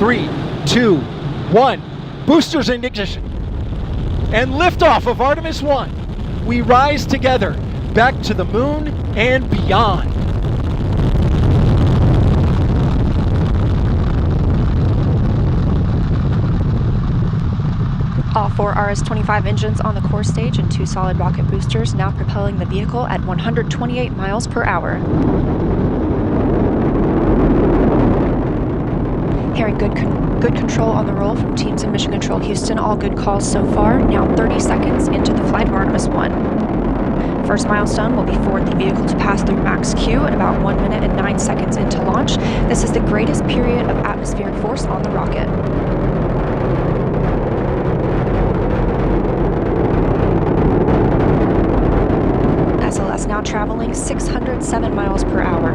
3, 2, 1. Boosters in ignition. And liftoff of Artemis 1. We rise together back to the moon and beyond. All 4 RS-25 engines on the core stage and 2 solid rocket boosters now propelling the vehicle at 128 miles per hour. Hearing good control on the roll from teams in Mission Control Houston. All good calls so far. Now 30 seconds into the flight of Artemis 1. First milestone will be for the vehicle to pass through max Q at about 1 minute and 9 seconds into launch. This is the greatest period of atmospheric force on the rocket. SLS now traveling 607 miles per hour.